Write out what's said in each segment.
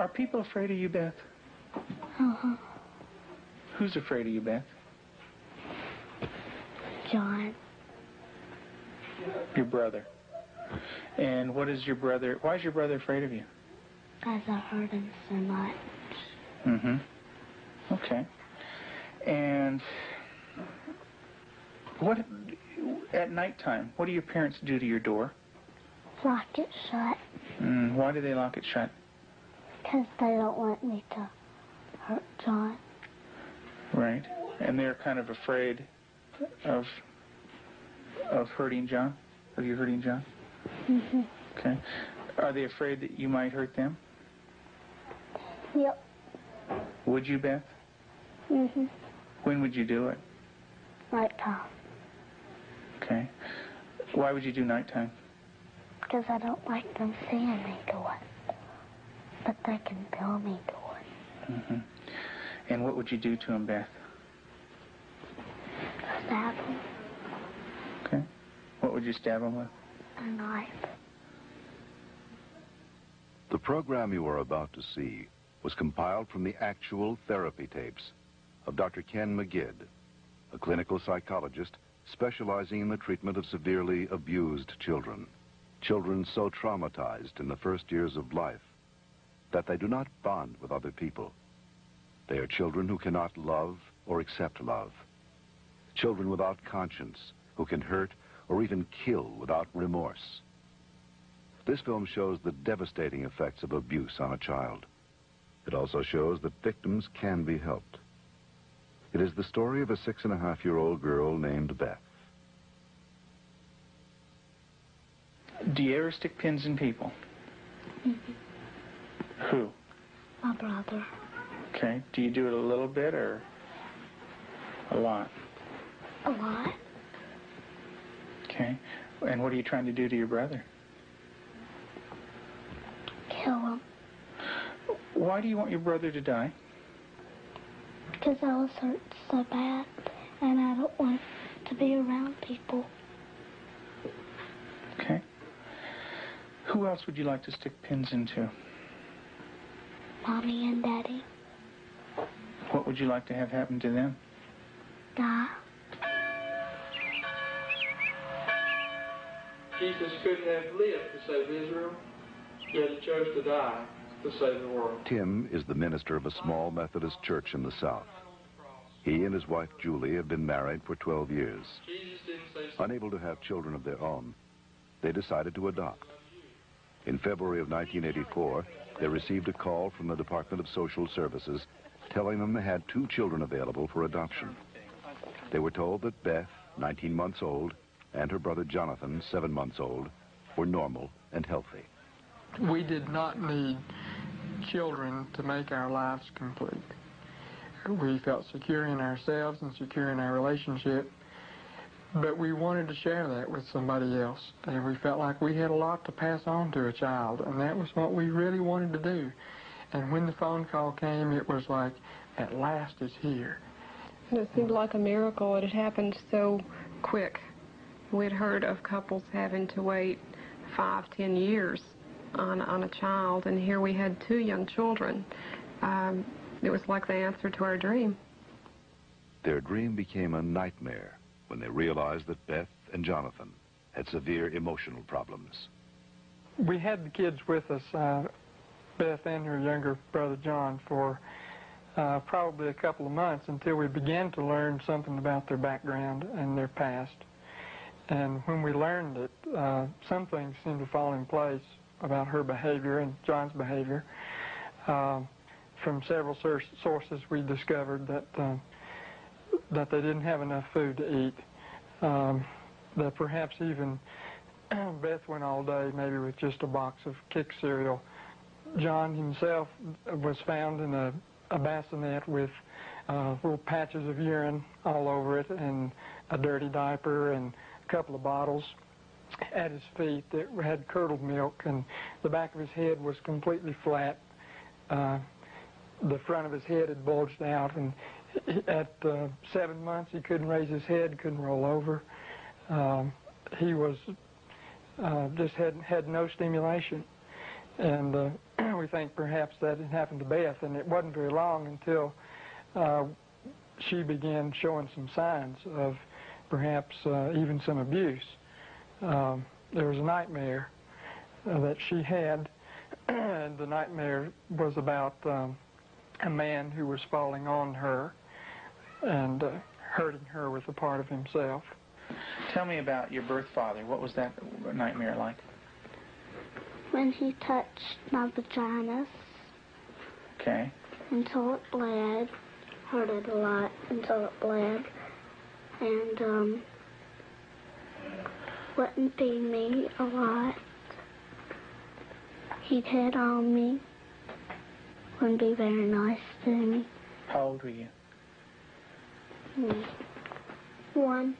Are people afraid of you, Beth? Uh-huh. Who's afraid of you, Beth? John. Your brother. And what is your brother, why is your brother afraid of you? Because I hurt him so much. Mm-hmm. Okay. And what, at nighttime, what do your parents do to your door? Lock it shut. Why do they lock it shut? Because they don't want me to hurt John. Right. And they're kind of afraid of hurting John? Of you hurting John? Mm-hmm. Okay. Are they afraid that you might hurt them? Yep. Would you, Beth? Mm-hmm. When would you do it? Nighttime. Okay. Why would you do nighttime? Because I don't like them seeing me do it. But they can feel me do it. Mm-hmm. And what would you do to him, Beth? Stab him. Okay. What would you stab him with? A knife. The program you are about to see was compiled from the actual therapy tapes of Dr. Ken McGidd, a clinical psychologist specializing in the treatment of severely abused children. Children so traumatized in the first years of life that they do not bond with other people. They are children who cannot love or accept love. Children without conscience who can hurt or even kill without remorse. This film shows the devastating effects of abuse on a child. It also shows that victims can be helped. It is the story of a 6.5-year-old girl named Beth. Do you ever stick pins in people? Mm-hmm. Who? My brother. Okay. Do you do it a little bit or a lot? A lot. Okay. And what are you trying to do to your brother? Kill him. Why do you want your brother to die? Because I was hurt so bad, and I don't want to be around people. Okay. Who else would you like to stick pins into? Mommy and Daddy. What would you like to have happen to them? Die. Jesus couldn't have lived to save Israel, yet he chose to die to save the world. Tim is the minister of a small Methodist church in the South. He and his wife Julie have been married for 12 years. Unable to have children of their own, they decided to adopt. In February of 1984, they received a call from the Department of Social Services telling them they had 2 children available for adoption. They were told that Beth, 19 months old, and her brother Jonathan, 7 months old, were normal and healthy. We did not need children to make our lives complete. We felt secure in ourselves and secure in our relationship, but we wanted to share that with somebody else, and we felt like we had a lot to pass on to a child, and that was what we really wanted to do. And when the phone call came, it was like, at last it's here. And it seemed like a miracle. It had happened so quick. We'd heard of couples having to wait 5, 10 years on a child, and here we had 2 young children. It was like the answer to our dream. Their dream became a nightmare when they realized that Beth and Jonathan had severe emotional problems. We had the kids with us, Beth and her younger brother John, for probably a couple of months until we began to learn something about their background and their past. And when we learned it, some things seemed to fall in place about her behavior and John's behavior. From several sources, we discovered that they didn't have enough food to eat. That perhaps even Beth went all day maybe with just a box of Kick cereal. John himself was found in a bassinet with little patches of urine all over it and a dirty diaper and a couple of bottles at his feet that had curdled milk, and the back of his head was completely flat. The front of his head had bulged out, and at 7 months he couldn't raise his head, couldn't roll over. He was just had no stimulation, and we we think perhaps that had happened to Beth, and it wasn't very long until she began showing some signs of perhaps even some abuse. There was a nightmare that she had, and the nightmare was about a man who was falling on her and hurting her with a part of himself. Tell me about your birth father. What was that nightmare like? When he touched my vaginas Okay. until it bled, hurt it a lot until it bled, and wouldn't feed me a lot. He'd hit on me, wouldn't be very nice to me. How old were you? 1.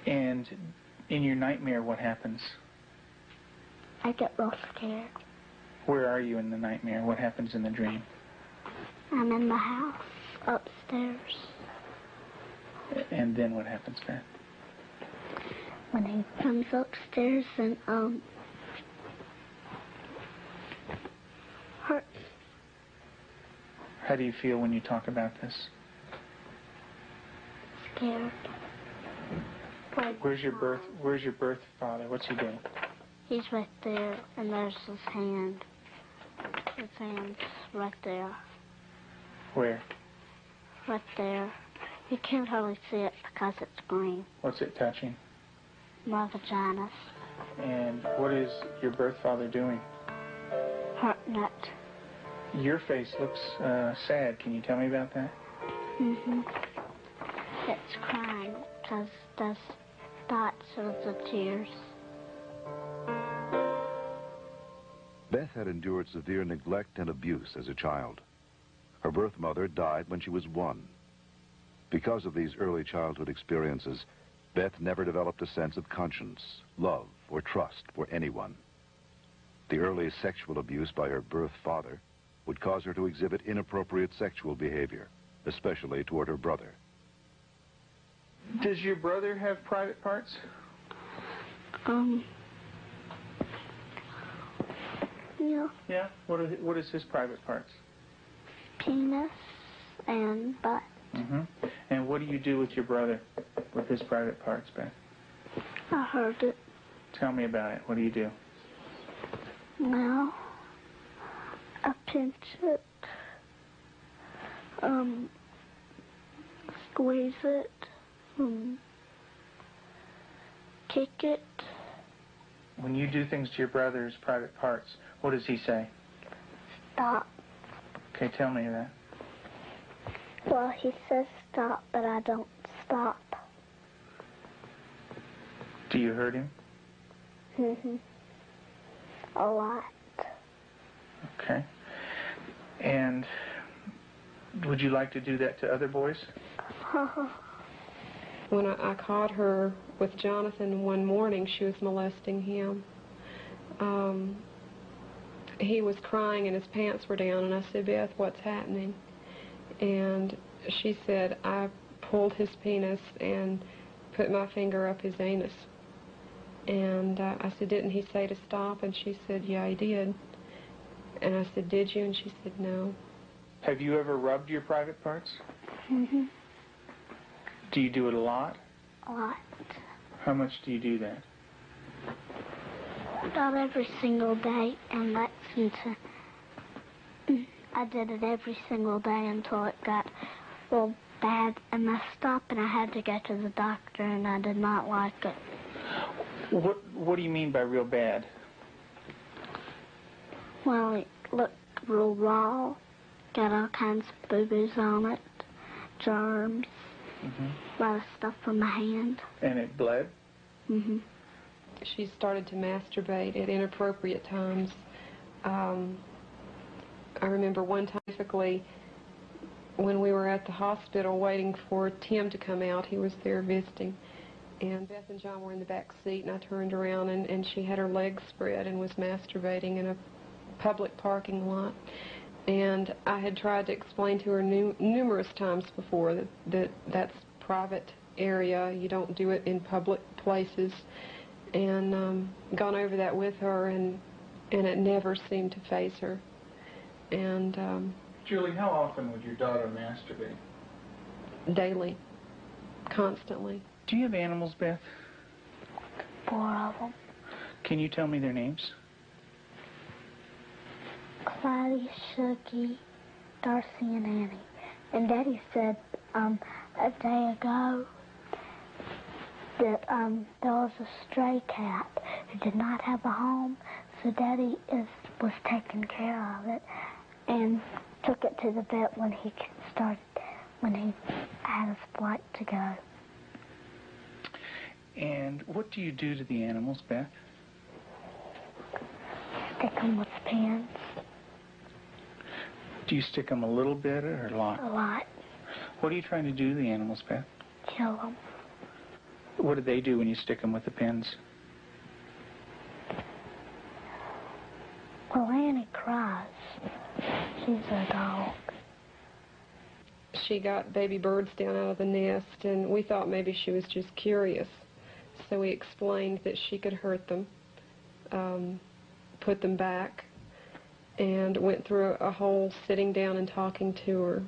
And in your nightmare, what happens? I get real scared. Where are you in the nightmare? What happens in the dream? I'm in the house, upstairs. And then what happens, Beth? When he comes upstairs and, hurt. How do you feel when you talk about this? Scared. Where's your birth father? What's he doing? He's right there, and there's his hand. His hand's right there. Where? Right there. You can't hardly see it because it's green. What's it touching? My vaginas. And what is your birth father doing? Hurting it. Your face looks sad. Can you tell me about that? It's crying because there's dots of the tears. Beth had endured severe neglect and abuse as a child. Her birth mother died when she was 1. Because of these early childhood experiences, Beth never developed a sense of conscience, love, or trust for anyone. The early sexual abuse by her birth father would cause her to exhibit inappropriate sexual behavior, especially toward her brother. Does your brother have private parts? Yeah. Yeah. What is his private parts? Penis and butt. And what do you do with your brother, with his private parts, Beth? I heard it. Tell me about it. What do you do? Well, I pinch it, squeeze it, kick it. When you do things to your brother's private parts, what does he say? Stop. Okay, tell me that. Well, he says stop, but I don't stop. Do you hurt him? A lot. Okay. And would you like to do that to other boys? When I caught her with Jonathan one morning, she was molesting him. He was crying and his pants were down, and I said, Beth, what's happening? And she said, I pulled his penis and put my finger up his anus. And I said, didn't he say to stop? And she said, yeah, he did. And I said, did you? And she said, no. Have you ever rubbed your private parts? Do you do it a lot? A lot. How much do you do that? About every single day in Lexington. I did it every single day until it got real bad and messed up, and I had to go to the doctor, and I did not like it. What do you mean by real bad? Well, it looked real raw, got all kinds of boo-boos on it, germs, a lot of stuff from my hand. And it bled? She started to masturbate at inappropriate times. I remember one time, specifically, when we were at the hospital waiting for Tim to come out. He was there visiting. And Beth and John were in the back seat, and I turned around, and she had her legs spread and was masturbating in a public parking lot. And I had tried to explain to her numerous times before that that's private area. You don't do it in public places. And gone over that with her, and and it never seemed to faze her. And Julie, how often would your daughter masturbate? daily, constantly. Do you have animals, Beth? 4 of them. Can you tell me their names? Clyde, Shuggy, Darcy, and Annie. And Daddy said a day ago that there was a stray cat who did not have a home, so Daddy was taking care of it and took it to the vet when he had his flight to go. And what do you do to the animals, Beth? Stick them with pins. Do you stick them a little bit or a lot? A lot. What are you trying to do to the animals, Beth? Kill them. What do they do when you stick them with the pins? Well, Annie cries. She's a dog. She got baby birds down out of the nest, and we thought maybe she was just curious. So we explained that she could hurt them, put them back, and went through a whole sitting down and talking to her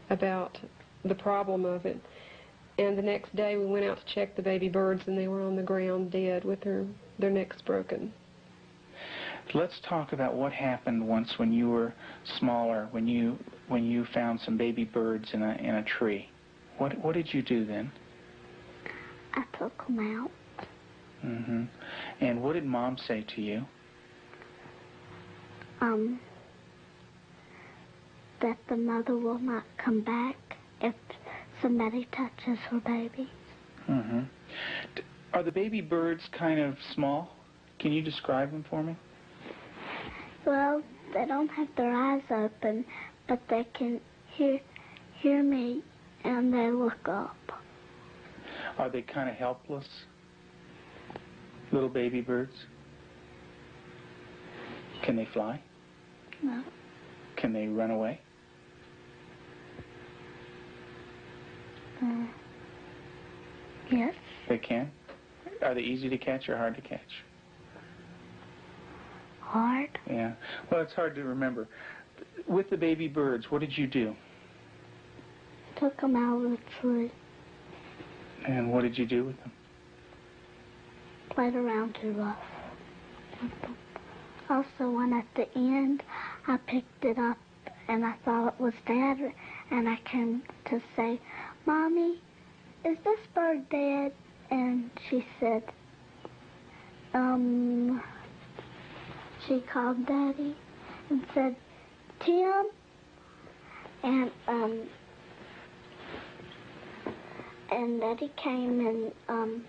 about the problem of it. And the next day we went out to check the baby birds, and they were on the ground dead with their necks broken. Let's talk about what happened once when you were smaller, when you found some baby birds in a tree. What did you do then? I took them out. Mm-hmm. And what did Mom say to you? That the mother will not come back if somebody touches her baby. Mm-hmm. Are the baby birds kind of small? Can you describe them for me? Well, they don't have their eyes open, but they can hear me, and they look up. Are they kind of helpless? Little baby birds? Can they fly? No. Can they run away? Yes. They can? Are they easy to catch or hard to catch? Hard. Yeah. Well, it's hard to remember. With the baby birds, what did you do? Took them out of the tree. And what did you do with them? Played around too rough. Also, when at the end, I picked it up and I thought it was Dad, and I came to say, Mommy, is this bird dead? And she said, she called Daddy and said, Tim, and Daddy came and,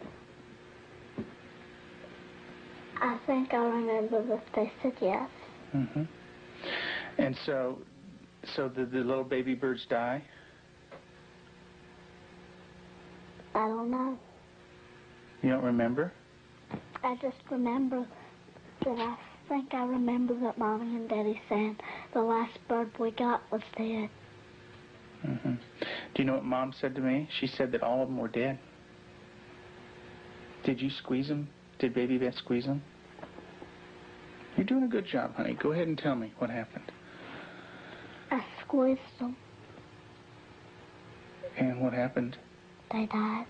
I think I remember that they said yes. Mm-hmm. And so did the little baby birds die? I don't know. You don't remember? I just remember that I think I remember that Mommy and Daddy saying the last bird we got was dead. Mm-hmm. Do you know what Mom said to me? She said that all of them were dead. Did you squeeze them? Did Baby Beth squeeze them? You're doing a good job, honey. Go ahead and tell me what happened. I squeezed them. And what happened? They died.